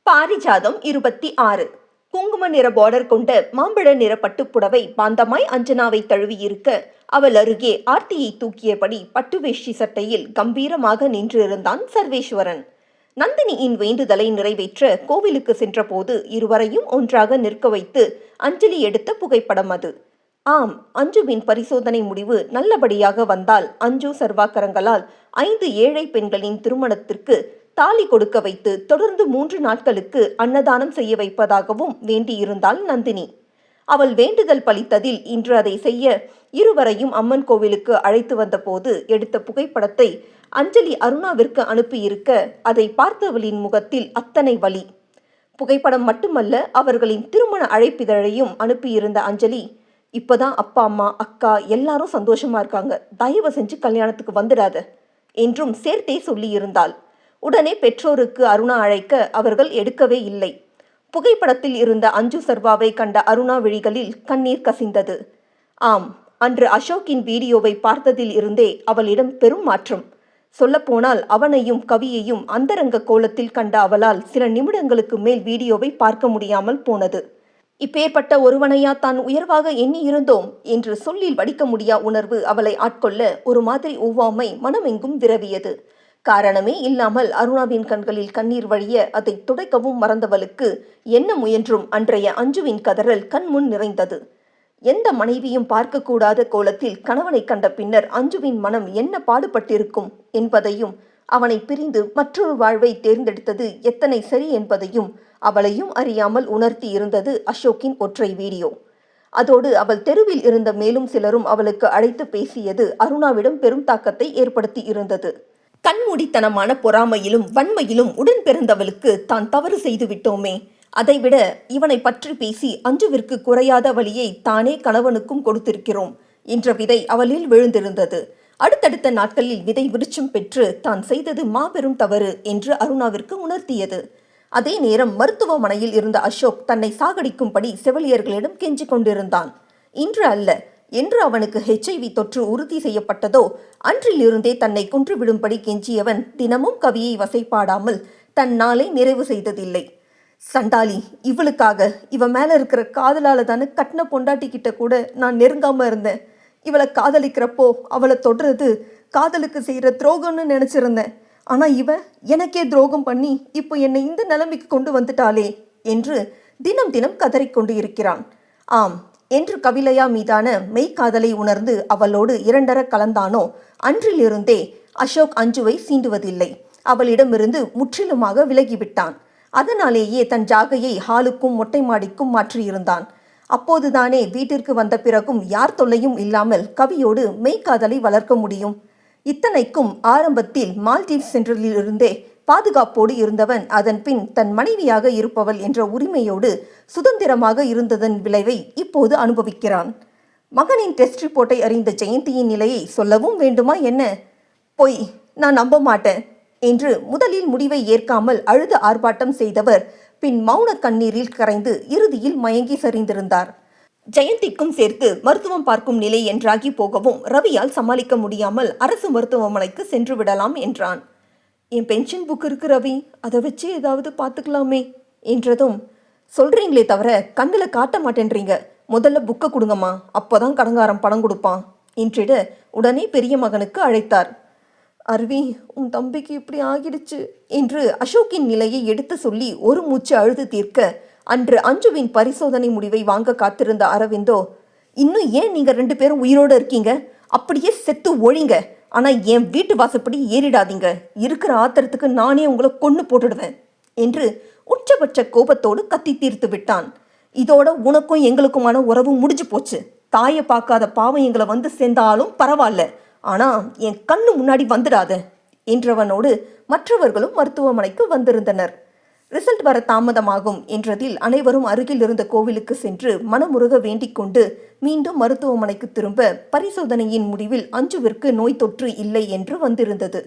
பாரிஜாதம் 26 குங்கும நிற பார்டர் கொண்ட மாம்பழ நிற பட்டுப்புடவை பாந்தமாய் அஞ்சனாவை தழுவியிருக்க அவள் அருகே ஆர்த்தியை தூக்கியபடி பட்டுவேஷ்டி சட்டையில் கம்பீரமாக நின்றிருந்தான் சர்வேஸ்வரன். நந்தினியின் வேண்டுதலை நிறைவேற்ற கோவிலுக்கு சென்றபோது இருவரையும் ஒன்றாக நிற்க வைத்து அஞ்சலி எடுத்த புகைப்படம் அது. ஆம், அஞ்சுவின் பரிசோதனை முடிவு நல்லபடியாக வந்தால் அஞ்சு சர்வாக்கரங்களால் 5 ஏழை பெண்களின் திருமணத்திற்கு தாலி கொடுக்க வைத்து தொடர்ந்து 3 நாட்களுக்கு அன்னதானம் செய்ய வைப்பதாகவும் வேண்டியிருந்தாள் நந்தினி. அவள் வேண்டுதல் பலித்ததில் இன்று அதை செய்ய இருவரையும் அம்மன் கோவிலுக்கு அழைத்து வந்த போது எடுத்த புகைப்படத்தை அஞ்சலி அருணாவிற்கு அனுப்பியிருக்க அதை பார்த்தவளின் முகத்தில் அத்தனை வலி. புகைப்படம் மட்டுமல்ல, அவர்களின் திருமண அழைப்பிதழையும் அனுப்பியிருந்த அஞ்சலி, இப்போதான் அப்பா அம்மா அக்கா எல்லாரும் சந்தோஷமா இருக்காங்க, தயவு செஞ்சு கல்யாணத்துக்கு வந்துடாத என்றும் சேர்த்தே சொல்லியிருந்தாள். உடனே பெற்றோருக்கு அருணா அழைக்க அவர்கள் எடுக்கவே இல்லை. புகைப்படத்தில் இருந்த அஞ்சு சர்வாவை கண்ட அருணா விழிகளில் கண்ணீர் கசிந்தது. ஆம், அன்று அசோக்கின் வீடியோவை பார்த்ததில் இருந்தே அவளிடம் பெரும் மாற்றம். சொல்லப்போனால் அவனையும் கவியையும் அந்தரங்க கோலத்தில் கண்ட அவளால் சில நிமிடங்களுக்கு மேல் வீடியோவை பார்க்க முடியாமல் போனது. இப்பேற்பட்ட ஒருவனையா தான் உயர்வாக எண்ணி இருந்தோம் என்று சொல்லில் வடிக்க முடியா உணர்வு அவளை ஆட்கொள்ள ஒரு மாதிரி ஒவ்வாமை மனமெங்கும் விரவியது. காரணமே இல்லாமல் அருணாவின் கண்களில் கண்ணீர் வழிய அதை துடைக்கவும் மறந்தவளுக்கு என்ன முயன்றும் அன்றைய அஞ்சுவின் கதறல் கண்முன் நிறைந்தது. எந்த மனைவியும் பார்க்கக்கூடாத கோலத்தில் கணவனை கண்ட பின்னர் அஞ்சுவின் மனம் என்ன பாடுபட்டிருக்கும் என்பதையும், அவனை பிரிந்து மற்றொரு வாழ்வை தேர்ந்தெடுத்தது எத்தனை சரி என்பதையும் அவளையும் அறியாமல் உணர்த்தி இருந்தது அசோக்கின் ஒற்றை வீடியோ. அதோடு அவள் தெருவில் இருந்த மேலும் சிலரும் அவளுக்கு அழைத்து பேசியது அருணாவிடம் பெரும் தாக்கத்தை ஏற்படுத்தி இருந்தது. கண்மூடித்தனமான பொறாமையிலும் வன்மையிலும் உடன் பிறந்தவளுக்கு தான் தவறு செய்து விட்டோமே, அதைவிட இவனை பற்றி பேசி அஞ்சுவிற்கு குறையாத வழியை தானே கணவனுக்கும் கொடுத்திருக்கிறோம் என்ற விதை அவளில் விழுந்திருந்தது. அடுத்தடுத்த நாட்களில் விதை விருட்சம் பெற்று தான் செய்தது மாபெரும் தவறு என்று அருணாவிற்கு உணர்த்தியது. அதே நேரம் மருத்துவமனையில் இருந்த அசோக் தன்னை சாகடிக்கும்படி செவிலியர்களிடம் கெஞ்சி கொண்டிருந்தான். இன்று அல்ல, என்று அவனுக்கு HIV தொற்று உறுதி செய்யப்பட்டதோ அன்றிலிருந்தே தன்னை கொன்றுவிடும்படி கெஞ்சியவன் தினமும் கவியை வசைப்பாடாமல் தன் நாளை நிறைவு செய்ததில்லை. சண்டாளி, இவளுக்காக, இவ மேல இருக்கிற காதலால தானே கட்டின பொண்டாட்டிக்கிட்ட கூட நான் நெருங்காம இருந்தேன். இவளை காதலிக்கிறப்போ அவளை தொடுறது காதலுக்கு செய்கிற துரோகம்னு நினைச்சிருந்தேன். ஆனா இவ எனக்கே துரோகம் பண்ணி இப்போ என்னை இந்த நிலைமைக்கு கொண்டு வந்துட்டாளே என்று தினம் தினம் கதறிக்கொண்டு இருக்கிறான். ஆம், என்று கவிலையா மீதான மெய்காதலை உணர்ந்து அவளோடு இரண்டர கலந்தானோ அன்றிலிருந்தே அசோக் அஞ்சுவை சீண்டுவதில்லை. அவளிடமிருந்து முற்றிலுமாக விலகிவிட்டான். அதனாலேயே தன் ஜாகையை ஹாலுக்கும் மொட்டை மாடிக்கும் மாற்றியிருந்தான். அப்போதுதானே வீட்டிற்கு வந்த பிறகும் யார் தொல்லையும் இல்லாமல் கவியோடு மெய்காதலை வளர்க்க முடியும். இத்தனைக்கும் ஆரம்பத்தில் மால்டீவ்ஸ் சென்றிலிருந்தே பாதுகாப்போடு இருந்தவன் அதன் பின் தன் மனைவியாக இருப்பவள் என்ற உரிமையோடு சுதந்திரமாக இருந்ததன் விளைவை இப்போது அனுபவிக்கிறான். மகனின் டெஸ்ட் ரிப்போர்ட்டை அறிந்த ஜெயந்தியின் நிலையை சொல்லவும் வேண்டுமா என்ன? பொய், நான் நம்ப மாட்டேன் என்று முதலில் முடிவை ஏற்காமல் அழுது ஆர்ப்பாட்டம் செய்தவர் பின் மௌன கண்ணீரில் கரைந்து இறுதியில் மயங்கி சரிந்திருந்தார். ஜெயந்திக்கும் சேர்த்து மருத்துவம் பார்க்கும் நிலை என்றாகி போகவும் ரவியால் சமாளிக்க முடியாமல் அரசு மருத்துவமனைக்கு சென்று விடலாம் என்றான். என் பென்ஷன் புக் இருக்கு ரவி, அதை வச்சு ஏதாவது பார்த்துக்கலாமே என்றதும், சொல்றீங்களே தவிர கண்ணில் காட்ட மாட்டேன்றீங்க, முதல்ல புக்கை கொடுங்கம்மா, அப்போதான் கடங்காரம் பணம் கொடுப்பான் என்றிட உடனே பெரிய மகனுக்கு அழைத்தார். அருவி, உன் தம்பிக்கு இப்படி ஆகிடுச்சு என்று அசோக்கின் நிலையை எடுத்து சொல்லி ஒரு மூச்சு அழுது தீர்க்க அன்று அஞ்சுவின் பரிசோதனை முடிவை வாங்க காத்திருந்த அரவிந்தோ, இன்னும் ஏன் நீங்க 2 பேரும் உயிரோடு இருக்கீங்க? அப்படியே செத்து ஒழிங்க, ஆனா என் வீட்டு வாசப்படி ஏறிடாதீங்க, இருக்கிற ஆத்திரத்துக்கு நானே உங்களை கொன்னு போட்டுடுவேன் என்று உச்சபட்ச கோபத்தோடு கத்தி தீர்த்து விட்டான். இதோட உனக்கும் எங்களுக்குமான உறவு முடிஞ்சு போச்சு. தாயை பார்க்காத பாவம் எங்களை வந்து சேர்ந்தாலும் பரவாயில்ல, ஆனா என் கண்ணு முன்னாடி வந்துடாத என்றவனோடு மற்றவர்களும் மருத்துவமனைக்கு வந்திருந்தனர். ரிசல்ட் வர தாமதமாகும் என்றதில் அனைவரும் அருகில் இருந்த கோவிலுக்கு சென்று மனமுருக வேண்டிக் கொண்டு மீண்டும் மருத்துவமனைக்கு திரும்ப பரிசோதனையின் முடிவில் அஞ்சுவிற்கு நோய் தொற்று இல்லை என்று வந்திருந்தது.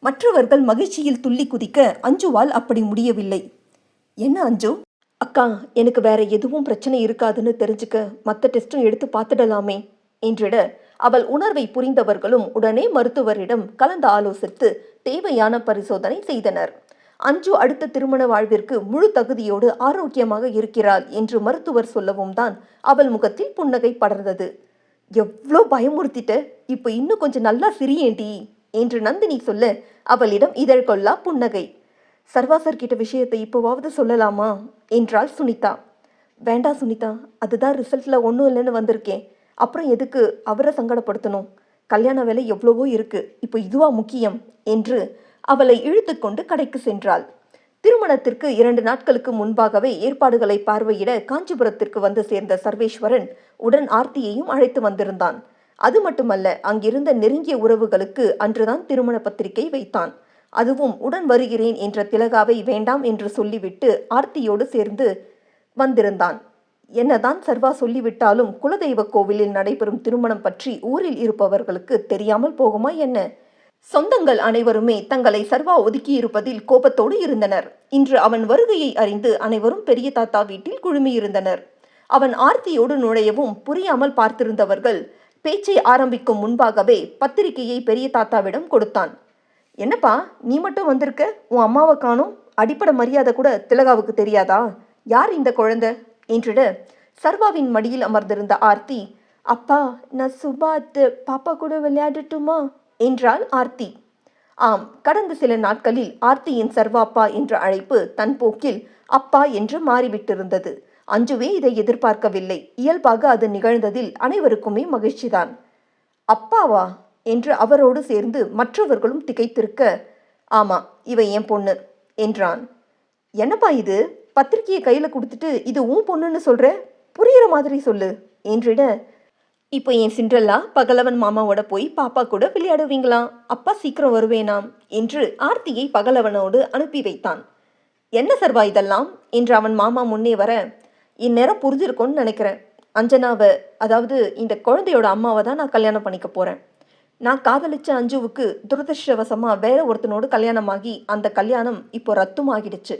மற்றவர்கள் மகிழ்ச்சியில் துள்ளி குதிக்க அஞ்சுவால் அப்படி முடியவில்லை. என்ன அஞ்சு? அக்கா, எனக்கு வேற எதுவும் பிரச்சனை இருக்காதுன்னு தெரிஞ்சுக்க மற்ற டெஸ்ட்டும் எடுத்து பார்த்துடலாமே என்றிட அவள் உணர்வை புரிந்தவர்களும் உடனே மருத்துவரிடம் கலந்து ஆலோசித்து தேவையான பரிசோதனை செய்தனர். அஞ்சு அடுத்த திருமண வாழ்விற்கு முழு தகுதியோடு ஆரோக்கியமாக இருக்கிறாள் என்று மருத்துவர் சொல்லவும் தான் அவள் முகத்தில் புன்னகை படர்ந்தது. எவ்வளோ பயமுறுத்திட்ட, இப்ப இன்னும் கொஞ்சம் நல்லா சிரியேண்டி என்று நந்தினி சொல்ல அவளிடம் இதழ் கொள்ளா புன்னகை. சர்வா சார் கிட்ட விஷயத்தை இப்போவாவது சொல்லலாமா என்றாள் சுனிதா. வேண்டாம் சுனிதா, அதுதான் ரிசல்ட்ல ஒன்றும் இல்லைன்னு வந்திருக்கேன். அப்புறம் எதுக்கு அவரை சங்கடப்படுத்தணும்? கல்யாண வேலை எவ்வளவோ இருக்கு, இப்போ இதுவா முக்கியம் என்று அவளை இழுத்து கொண்டு கடைக்கு சென்றாள். திருமணத்திற்கு 2 நாட்களுக்கு முன்பாகவே ஏற்பாடுகளை பார்வையிட காஞ்சிபுரத்திற்கு வந்து சேர்ந்த சர்வேஸ்வரன் உடன் ஆர்த்தியையும் அழைத்து வந்திருந்தான். அது மட்டுமல்ல, அங்கிருந்த நெருங்கிய உறவுகளுக்கு அன்றுதான் திருமண பத்திரிகை வைத்தான். அதுவும் உடன் வருகிறேன் என்ற திலகாவை வேண்டாம் என்று சொல்லிவிட்டு ஆர்த்தியோடு சேர்ந்து வந்திருந்தான். என்னதான் சர்வா சொல்லிவிட்டாலும் குலதெய்வ கோவிலில் நடைபெறும் திருமணம் பற்றி ஊரில் இருப்பவர்களுக்கு தெரியாமல் போகுமா என்ன? சொந்தங்கள் அனைவருமே தங்களை சர்வா ஒதுக்கியிருப்பதில் கோபத்தோடு இருந்தனர். இன்று அவன் வருகையை அறிந்து அனைவரும் பெரிய தாத்தா வீட்டில் குழுமியிருந்தனர். அவன் ஆர்த்தியோடு நுழையவும் புரியாமல் பார்த்திருந்தவர்கள் பேச்சை ஆரம்பிக்கும் முன்பாகவே பத்திரிகையை பெரிய தாத்தாவிடம் கொடுத்தான். என்னப்பா, நீ மட்டும் வந்திருக்க, உன் அம்மாவை காணோம், அடிப்படை மரியாதை கூட திலகாவுக்கு தெரியாதா? யார் இந்த குழந்தை என்றிட சர்வாவின் மடியில் அமர்ந்திருந்த ஆர்த்தி, அப்பா நான் சுபாத்து, பாப்பா கூட விளையாடட்டுமா என்றாள் ஆர்த்தி. ஆம், கடந்த சில நாட்களில் ஆர்த்தியின் சர்வாப்பா என்ற அழைப்பு தன் போக்கில் அப்பா என்று மாறிவிட்டிருந்தது. அஞ்சுவே இதை எதிர்பார்க்கவில்லை. இயல்பாக அது நிகழ்ந்ததில் அனைவருக்குமே மகிழ்ச்சிதான். அப்பாவா என்று அவரோடு சேர்ந்து மற்றவர்களும் திகைத்திருக்க, ஆமா, இவ என் பொண்ணு என்றான். என்னப்பா இது, பத்திரிகையை கையில் கொடுத்துட்டு இது உன் பொண்ணுன்னு சொல்ற, புரியுற மாதிரி சொல்லு என்றிட, இப்போ என் சிண்ட்ரெல்லா பகலவன் மாமாவோட போய் பாப்பா கூட விளையாடுவீங்களாம், அப்பா சீக்கிரம் வருவேனாம் என்று ஆர்த்தியை பகலவனோடு அனுப்பி வைத்தான். என்ன சர்வா இதெல்லாம் என்று அவன் மாமா முன்னே வர, இந்நேரம் புரிஞ்சிருக்கும்னு நினைக்கிறேன். அஞ்சனாவை, அதாவது இந்த குழந்தையோட அம்மாவை தான் நான் கல்யாணம் பண்ணிக்க போகிறேன். நான் காதலிச்ச அஞ்சுவுக்கு துரதிருஷ்டவசமாக வேற ஒருத்தனோடு கல்யாணமாகி அந்த கல்யாணம் இப்போ ரத்தும் ஆகிடுச்சு.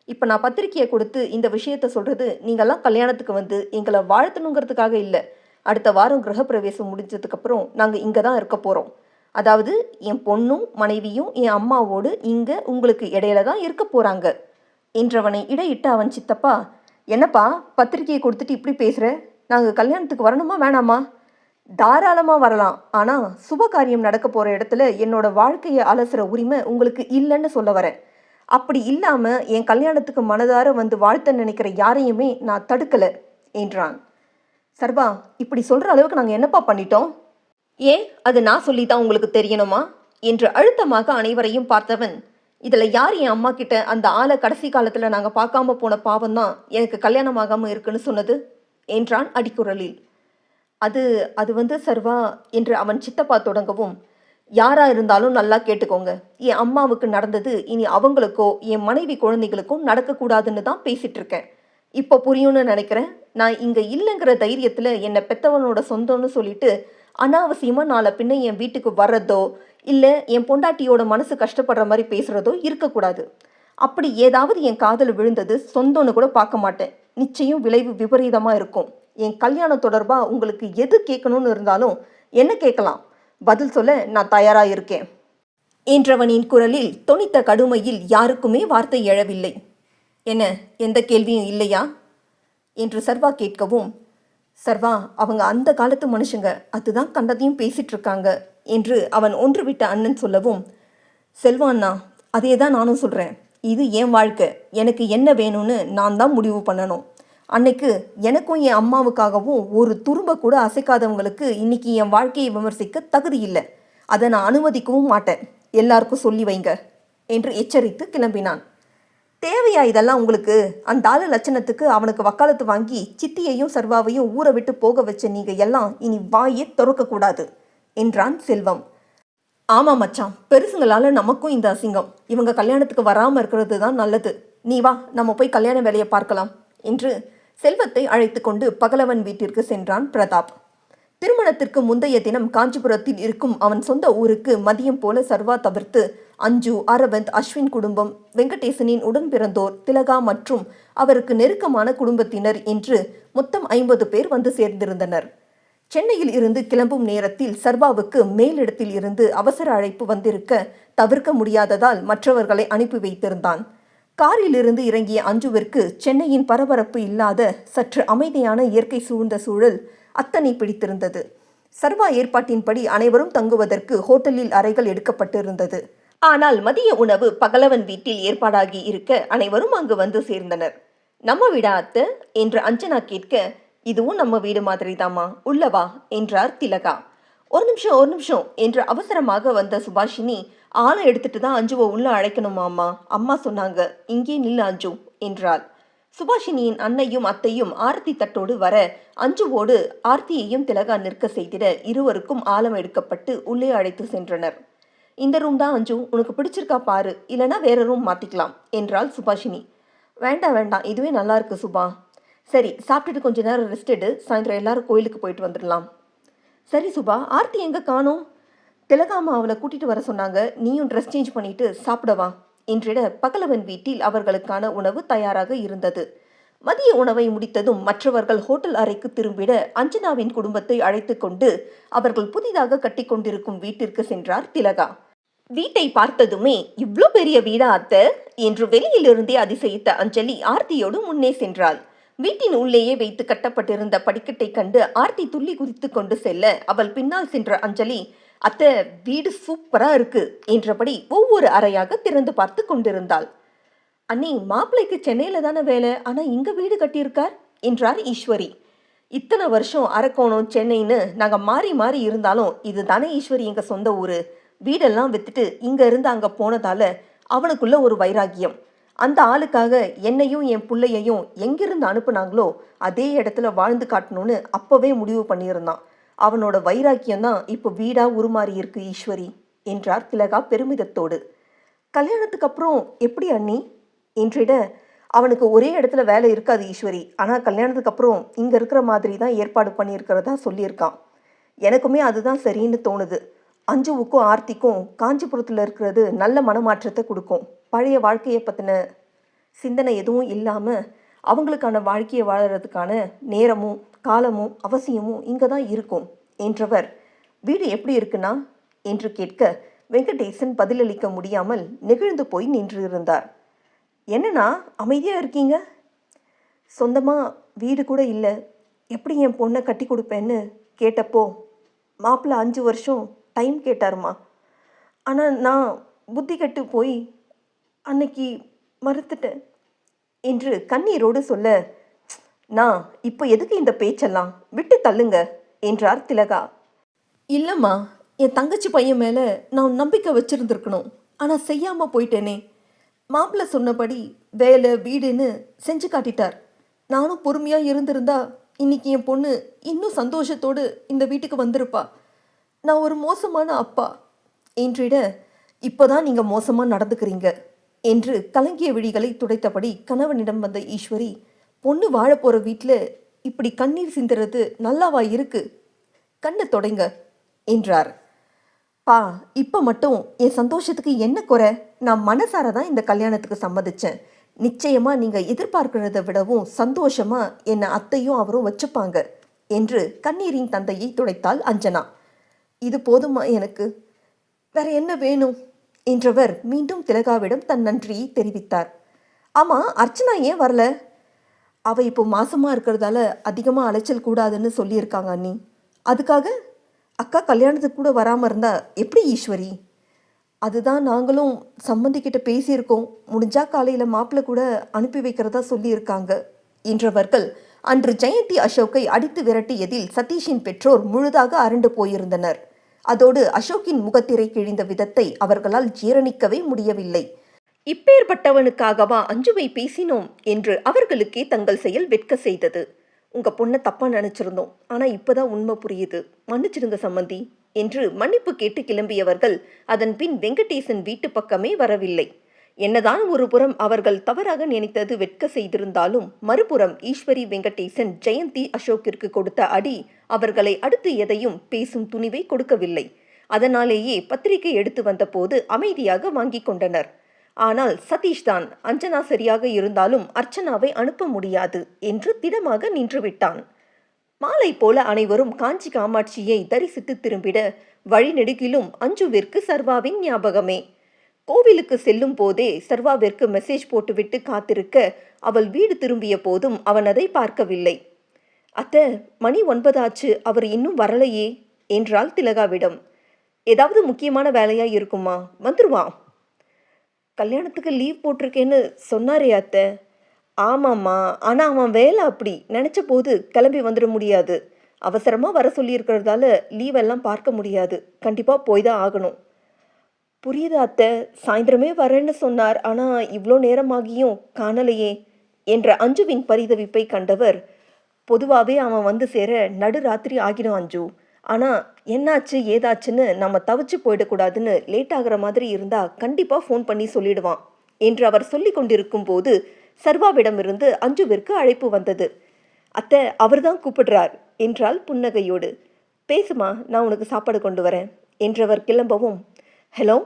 இப்போ நான் பத்திரிக்கையை கொடுத்து இந்த விஷயத்த சொல்கிறது நீங்கள்லாம் கல்யாணத்துக்கு வந்து எங்களை வாழ்த்தணுங்கிறதுக்காக இல்லை. அடுத்த வாரம் கிரகப்பிரவேசம் முடிஞ்சதுக்கப்புறம் நாங்கள் இங்கே தான் இருக்க போகிறோம். அதாவது என் பொண்ணும் மனைவியும் என் அம்மாவோடு இங்கே உங்களுக்கு இடையில தான் இருக்க போகிறாங்க என்றவனை இடையிட்டு அவன் சித்தப்பா, என்னப்பா பத்திரிக்கையை கொடுத்துட்டு இப்படி பேசுகிற, நாங்கள் கல்யாணத்துக்கு வரணுமா வேணாமா? தாராளமாக வரலாம், ஆனால் சுப காரியம் நடக்க போகிற இடத்துல என்னோட வாழ்க்கையை அலசுகிற உரிமை உங்களுக்கு இல்லைன்னு சொல்ல வரேன். அப்படி இல்லாமல் என் கல்யாணத்துக்கு மனதார வந்து வாழ்த்த நினைக்கிற யாரையுமே நான் தடுக்கலை என்றான். சர்வா, இப்படி சொல்கிற அளவுக்கு நாங்கள் என்னப்பா பண்ணிட்டோம்? ஏன் அது நான் சொல்லி தான் உங்களுக்கு தெரியணுமா என்று அழுத்தமாக அனைவரையும் பார்த்தவன், இதில் யார் என் அம்மா கிட்ட அந்த ஆளை கடைசி காலத்தில் நாங்கள் பார்க்காம போன பாவம் தான் எனக்கு கல்யாணம் ஆகாமல் இருக்குன்னு சொன்னது என்றான் அடிக்குரலில். அது அது வந்து சர்வா என்று அவன் சித்தப்பா தொடங்கவும், யாரா இருந்தாலும் நல்லா கேட்டுக்கோங்க, என் அம்மாவுக்கு நடந்தது இனி அவங்களுக்கோ என் மனைவி குழந்தைகளுக்கும் நடக்கக்கூடாதுன்னு தான் பேசிட்டு இருக்கேன். இப்போ புரியும்னு நினைக்கிறேன். நான் இங்கே இல்லைங்கிற தைரியத்தில் என்னை பெத்தவனோட சொந்தம்னு சொல்லிட்டு அனாவசியமாக நாளை பின்ன என் வீட்டுக்கு வர்றதோ இல்லை என் பொண்டாட்டியோட மனசு கஷ்டப்படுற மாதிரி பேசுகிறதோ இருக்கக்கூடாது. அப்படி ஏதாவது என் காதல் விழுந்தது சொந்தம்னு கூட பார்க்க மாட்டேன். நிச்சயம் விளைவு விபரீதமாக இருக்கும். என் கல்யாணம் தொடர்பாக உங்களுக்கு எது கேட்கணும்னு இருந்தாலும் என்ன கேட்கலாம், பதில் சொல்ல நான் தயாராக இருக்கேன் என்றவனின் குரலில் தொனித்த கடுமையில் யாருக்குமே வார்த்தை எழவில்லை. என்ன, எந்த கேள்வியும் இல்லையா என்று சர்வா கேட்கவும், சர்வா அவங்க அந்த காலத்து மனுஷங்க, அதுதான் கண்டதையும் பேசிட்டு இருக்காங்க என்று அவன் ஒன்று விட்ட அண்ணன் சொல்லவும், செல்வாண்ணா அதே தான் நானும் சொல்கிறேன். இது என் வாழ்க்கை, எனக்கு என்ன வேணும்னு நான் தான் முடிவு பண்ணணும். அன்னைக்கு எனக்கும் என் அம்மாவுக்காகவும் ஒரு துரும்ப கூட அசைக்காதவங்களுக்கு இன்னைக்கு என் வாழ்க்கையை விமர்சிக்க தகுதி இல்லை. அதை நான் அனுமதிக்கவும் மாட்டேன். எல்லாருக்கும் சொல்லி வைங்க என்று எச்சரித்து கிளம்பினான். தேவையா இதெல்லாம் உங்களுக்கு? அந்த ஆளு லட்சணத்துக்கு அவனுக்கு வக்காலத்து வாங்கி சித்தியையும் சர்வாவையும் ஊற விட்டு போக வச்ச நீங்கள் எல்லாம் இனி வாயே திறக்கக்கூடாது என்றான் செல்வம். ஆமாம் மச்சான், பெருசுங்களால் நமக்கும் இந்த அசிங்கம். இவங்க கல்யாணத்துக்கு வராமல் இருக்கிறது தான் நல்லது. நீ வா, நம்ம போய் கல்யாண வேலையை பார்க்கலாம் என்று செல்வத்தை அழைத்து கொண்டு பகலவன் வீட்டிற்கு சென்றான் பிரதாப். திருமணத்திற்கு முந்தைய தினம் காஞ்சிபுரத்தில் இருக்கும் அவன் சொந்த ஊருக்கு மதியம் போல சர்வா தவிர்த்து அஞ்சு, அரவிந்த், அஸ்வின் குடும்பம், வெங்கடேசனின் உடன் பிறந்தோர், திலகா மற்றும் அவருக்கு நெருக்கமான குடும்பத்தினர் என்று மொத்தம் 50 பேர் வந்து சேர்ந்திருந்தனர். சென்னையில் இருந்து கிளம்பும் நேரத்தில் சர்வாவுக்கு மேலிடத்தில் இருந்து அவசர அழைப்பு வந்திருக்க தவிர்க்க முடியாததால் மற்றவர்களை அனுப்பி வைத்திருந்தான். காரில் இருந்து இறங்கிய அஞ்சுவிற்கு சென்னையின் பரபரப்பு இல்லாத சற்று அமைதியான இயற்கை சூழ்ந்த சூழல் அத்தனை பிடித்திருந்தது. சர்வா ஏற்பாட்டின்படி அனைவரும் தங்குவதற்கு ஹோட்டலில் அறைகள் எடுக்கப்பட்டிருந்தது. ஆனால் மதிய உணவு பகலவன் வீட்டில் ஏற்பாடாகி இருக்க அனைவரும் அங்கு வந்து சேர்ந்தனர். நம்ம வீடா அத்தை என்று அஞ்சனா கேட்க, இதுவும் நம்ம வீடு மாதிரி தாமா, உள்ளவா என்றார் திலகா. ஒரு நிமிஷம் என்று அவசரமாக வந்த சுபாஷினி, ஆளை எடுத்துட்டு தான் அஞ்சுவை உள்ள அழைக்கணுமாமா, அம்மா சொன்னாங்க, இங்கே நில்லு அஞ்சு என்றாள். சுபாஷினியின் அன்னையும் அத்தையும் ஆரத்தி தட்டோடு வர அஞ்சுவோடு ஆர்த்தியையும் திலகா நிற்க செய்திட இருவருக்கும் ஆழம் எடுக்கப்பட்டு உள்ளே அழைத்து சென்றனர். இந்த ரூம் தான் அஞ்சு, உனக்கு பிடிச்சிருக்கா பாரு, இல்லைனா வேற ரூம் மாற்றிக்கலாம் என்றாள் சுபாஷினி. வேண்டாம், இதுவே நல்லா இருக்கு சுபா. சரி, சாப்பிட்டுட்டு கொஞ்ச நேரம் ரெஸ்ட் எடு, சாயந்தரம் எல்லாரும் கோயிலுக்கு போயிட்டு வந்துடலாம். சரி சுபா, ஆர்த்தி எங்கே காணோம்? திலகாமா அவளை கூட்டிட்டு வர சொன்னாங்க, நீயும் ட்ரெஸ் சேஞ்ச் பண்ணிட்டு சாப்பிடவா என்றிட பகலவன் வீட்டில் அவர்களுக்கான உணவு தயாராக இருந்தது. மதிய உணவை முடித்ததும் மற்றவர்கள் ஹோட்டல் அறைக்கு திரும்பிட அஞ்சனாவின் குடும்பத்தை அழைத்து கொண்டு அவர்கள் புதிதாக கட்டி கொண்டிருக்கும் வீட்டிற்கு சென்றார் திலகா. வீட்டை பார்த்ததுமே, இவ்வளோ பெரிய வீடா அத்தை என்று வெளியிலிருந்தே அதிசயித்த அஞ்சலி ஆர்த்தியோடு முன்னே சென்றாள். வீட்டின் உள்ளேயே வைத்து கட்டப்பட்டிருந்த படிக்கட்டை கண்டு ஆர்த்தி துள்ளி குதித்து கொண்டு செல்ல அவள் பின்னால் சென்ற அஞ்சலி, அத்தை வீடு சூப்பரா இருக்கு என்றபடி ஒவ்வொரு அறையாக திறந்து பார்த்து கொண்டிருந்தாள். அண்ணி, மாப்பிள்ளைக்கு சென்னையில தானே வேலை, ஆனா இங்க வீடு கட்டியிருக்கார் என்றார் ஈஸ்வரி. இத்தனை வருஷம் அரக்கோணம் சென்னைன்னு நாங்க மாறி மாறி இருந்தாலும் இது தானே ஈஸ்வரி எங்க சொந்த ஊரு. வீடெல்லாம் வித்துட்டு இங்க இருந்து அங்க போனதால அவனுக்குள்ள ஒரு வைராகியம். அந்த ஆளுக்காக என்னையும் என் பிள்ளையையும் எங்கிருந்து அனுப்புனாங்களோ அதே இடத்துல வாழ்ந்து காட்டணும்னு அப்பவே முடிவு பண்ணியிருந்தான். அவனோட வைராக்கியம்தான் இப்போ வீடா உருமாறி இருக்கு ஈஸ்வரி என்றார் திலகா பெருமிதத்தோடு. கல்யாணத்துக்கு அப்புறம் எப்படி அண்ணி என்றிட, அவனுக்கு ஒரே இடத்துல வேலை இருக்காது ஈஸ்வரி, ஆனால் கல்யாணத்துக்கு அப்புறம் இங்கே இருக்கிற மாதிரி தான் ஏற்பாடு பண்ணியிருக்கிறதா சொல்லியிருக்கான். எனக்குமே அதுதான் சரின்னு தோணுது. அஞ்சுவுக்கும் ஆர்த்திக்கும் காஞ்சிபுரத்தில் இருக்கிறது நல்ல மனமாற்றத்தை கொடுக்கும். பழைய வாழ்க்கையை பற்றின சிந்தனை எதுவும் இல்லாமல் அவங்களுக்கான வாழ்க்கையை வாழறதுக்கான நேரமும் காலமும் அவசியமும் இங்கே தான் இருக்கும் என்றவர், வீடு எப்படி இருக்குன்னா என்று கேட்க வெங்கடேசன் பதிலளிக்க முடியாமல் நெகிழ்ந்து போய் நின்று இருந்தார். என்னன்னா அமைதியாக இருக்கீங்க? சொந்தமாக வீடு கூட இல்லை, எப்படி என் பொண்ணை கட்டி கொடுப்பேன்னு கேட்டப்போ மாப்பிள்ளை 5 வருஷம் டைம் கேட்டாருமா. ஆனால் நான் புத்தி கெட்டு போய் அன்னைக்கு மறுத்துட்டேன் என்று கண்ணீரோடு சொல்ல, நான் இப்போ எதுக்கு இந்த பேச்செல்லாம், விட்டு தள்ளுங்க என்றார் திலகா. இல்லைம்மா, என் தங்கச்சி பையன் மேலே நான் நம்பிக்கை வச்சுருந்துருக்கணும், ஆனால் செய்யாமல் போயிட்டேனே. மாப்பிள்ளை சொன்னபடி வேலை வீடுன்னு செஞ்சு காட்டிட்டார். நானும் பொறுமையாக இருந்திருந்தா இன்னைக்கு என் பொண்ணு இன்னும் சந்தோஷத்தோடு இந்த வீட்டுக்கு வந்திருப்பா. நான் ஒரு மோசமான அப்பா என்றிட, இப்போதான் நீங்கள் மோசமாக நடந்துக்கிறீங்க என்று கலங்கிய விழிகளை துடைத்தபடி கணவனிடம் வந்த ஈஸ்வரி, பொண்ணு வாழ போகிற வீட்டில் இப்படி கண்ணீர் சிந்துறது நல்லாவா இருக்கு? கண்ணை தொடைங்க என்றார். பா, இப்போ மட்டும் என் சந்தோஷத்துக்கு என்ன குறை? நான் மனசார தான் இந்த கல்யாணத்துக்கு சம்மதிச்சேன். நிச்சயமாக நீங்கள் எதிர்பார்க்கிறத விடவும் சந்தோஷமாக என்னை அத்தையும் அவரும் வச்சுப்பாங்க என்று கண்ணீரின் தந்தையை துடைத்தாள் அஞ்சனா. இது போதுமா எனக்கு? வேற என்ன வேணும் என்றவர் மீண்டும் திலகாவிடம் தன் நன்றியை தெரிவித்தார். ஆமாம், அர்ச்சனா ஏன் வரல? அவள் இப்போ மாசமாக இருக்கிறதால அதிகமாக அலைச்சல் கூடாதுன்னு சொல்லியிருக்காங்க அண்ணி. அதுக்காக அக்கா கல்யாணத்துக்கு கூட வராமல் இருந்தா எப்படி ஈஸ்வரி? அதுதான் நாங்களும் சம்மந்திக்கிட்ட பேசியிருக்கோம். முடிஞ்சா காலையில் மாப்பிள்ளை கூட அனுப்பி வைக்கிறதா சொல்லியிருக்காங்க என்றவர்கள் அன்று ஜெயந்தி அசோக்கை அடித்து விரட்டியதில் சதீஷின் பெற்றோர் முழுதாக அரண்டு போயிருந்தனர். அதோடு அசோக்கின் முகத்திரை கிழிந்த விதத்தை அவர்களால் ஜீரணிக்கவே முடியவில்லை. இப்பேற்பட்டவனுக்காகவா அஞ்சுவை பேசினோம் என்று அவர்களுக்கே தங்கள் செயல் வெட்க செய்தது. உங்க பொண்ணை தப்பா நினைச்சிருந்தோம், ஆனா இப்பதான் உண்மை புரியுது, மன்னிச்சிடுங்க சம்மந்தி என்று மன்னிப்பு கேட்டு கிளம்பியவர்கள் அதன் பின் வெங்கடேசன் வீட்டு பக்கமே வரவில்லை. என்னதான் ஒரு புறம் அவர்கள் தவறாக நினைத்தது வெட்க செய்திருந்தாலும் மறுபுறம் ஈஸ்வரி வெங்கடேசன் ஜெயந்தி அசோக்கிற்கு கொடுத்த அடி அவர்களை அடுத்து எதையும் பேசும் துணிவை கொடுக்கவில்லை. அதனாலேயே பத்திரிகை எடுத்து வந்த போது அமைதியாக வாங்கி கொண்டனர். ஆனால் சதீஷ் தான் அஞ்சனா சரியாக இருந்தாலும் அர்ச்சனாவை அனுப்ப முடியாது என்று திடமாக நின்றுவிட்டான். மாலை போல அனைவரும் காஞ்சி காமாட்சியை தரிசித்து திரும்பிட வழிநெடுகிலும் அஞ்சுவிற்கு சர்வாவின் ஞாபகமே. கோவிலுக்கு செல்லும் போதே சர்வாவிற்கு மெசேஜ் போட்டுவிட்டு காத்திருக்க அவள் வீடு திரும்பிய போதும் அவன் அதை பார்க்கவில்லை. அத்தை, மணி 9 ஆச்சு, அவர் இன்னும் வரலையே என்றாள் திலகாவிடம். ஏதாவது முக்கியமான வேலையா இருக்குமா? வந்துருவான். கல்யாணத்துக்கு லீவ் போட்டிருக்கேன்னு சொன்னாரே அத்தை. ஆமாம்மா, ஆனால் அவன் வேலை அப்படி நினச்ச போது கிளம்பி வந்துட முடியாது. அவசரமாக வர சொல்லியிருக்கிறதால லீவெல்லாம் பார்க்க முடியாது. கண்டிப்பாக போய் தான் ஆகணும். புரியுது அத்தை, சாயந்தரமே வரேன்னு சொன்னார். ஆனால் இவ்வளோ நேரமாகியும் காணலையே என்ற அஞ்சுவின் பரிதவிப்பை கண்டவர், பொதுவாகவே அவன் வந்து சேர நடுராத்திரி ஆகிடும் அஞ்சு. ஆனால் என்னாச்சு ஏதாச்சுன்னு நம்ம தவிச்சு போயிடக்கூடாதுன்னு லேட் ஆகிற மாதிரி இருந்தால் கண்டிப்பாக ஃபோன் பண்ணி சொல்லிடுவான் என்று அவர் சொல்லி கொண்டிருக்கும் போது சர்வாவிடமிருந்து அஞ்சுவிற்கு அழைப்பு வந்தது. அத்தை, அவர்தான் கூப்பிடுறார் என்றாள் புன்னகையோடு. பேசுமா, நான் உனக்கு சாப்பாடு கொண்டு வரேன் என்றவர் கிளம்பவும், ஹலோ,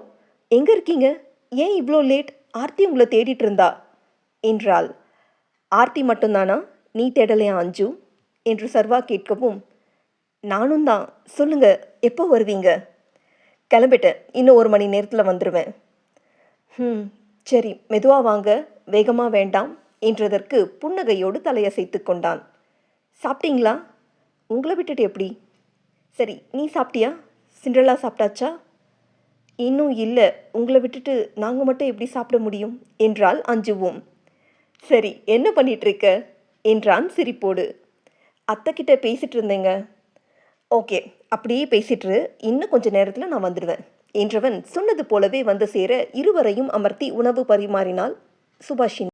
எங்கே இருக்கீங்க? ஏன் இவ்வளோ லேட்? ஆர்த்தி உங்களை தேடிட்டு இருந்தா என்றாள். ஆர்த்தி மட்டும்தானா? நீ தேடலையா அஞ்சு என்று சர்வா கேட்கவும், நானும் தான். சொல்லுங்க, எப்போ வருவீங்க? கிளம்பிட்டேன், இன்னும் 1 மணி நேரத்தில் வந்துடுவேன். சரி, மெதுவாக வாங்க, வேகமாக வேண்டாம் என்றதற்கு புன்னகையோடு தலையசைத்து கொண்டான். சாப்பிட்டீங்களா? உங்களை விட்டுட்டு எப்படி? சரி, நீ சாப்பிட்டியா? சிண்ட்ரெல்லா சாப்பிட்டாச்சா? இன்னும் இல்லை, உங்களை விட்டுட்டு நாங்கள் மட்டும் எப்படி சாப்பிட முடியும் என்றாள் அஞ்சுவும். சரி, என்ன பண்ணிகிட்ருக்க என்றான் சிரிப்போடு. அத்தைக்கிட்ட பேசிகிட்டு இருந்தேங்க. ஓகே, அப்படியே பேசிட்டு இன்னும் கொஞ்ச நேரத்தில் நான் வந்துடுவேன் என்றவன் சொன்னது போலவே வந்து சேர இருவரையும் அமர்த்தி உணவு பரிமாறினாள் சுபாஷினி.